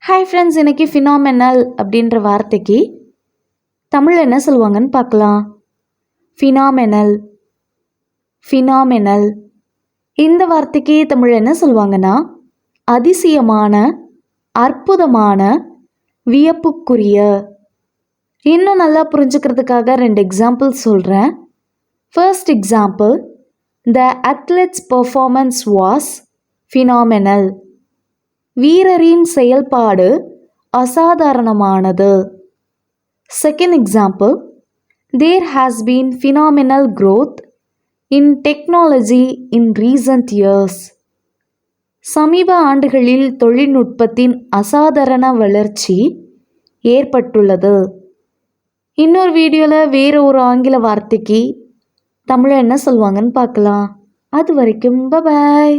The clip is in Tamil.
ஹாய் ஃப்ரெண்ட்ஸ், இன்னைக்கு ஃபினாமினல் அப்படின்ற வார்த்தைக்கு தமிழில் என்ன சொல்லுவாங்கன்னு பார்க்கலாம். ஃபினாமினல் ஃபினாமினல் இந்த வார்த்தைக்கு தமிழில் என்ன சொல்லுவாங்கன்னா அதிசயமான, அற்புதமான, வியப்புக்குரிய. இன்னும் நல்லா புரிஞ்சுக்கிறதுக்காக 2 எக்ஸாம்பிள் சொல்கிறேன். First example, the athletes performance was phenomenal. வீரரின் செயல்பாடு அசாதாரணமானது. Second example, there has been phenomenal growth in technology in recent years. சமீப ஆண்டுகளில் தொழில்நுட்பத்தின் அசாதாரண வளர்ச்சி ஏற்பட்டுள்ளது. இன்னொரு வீடியோவில் வேறு ஒரு ஆங்கில வார்த்தைக்கு தமிழில் என்ன சொல்லுவாங்கன்னு பார்க்கலாம். அது வரைக்கும் பை.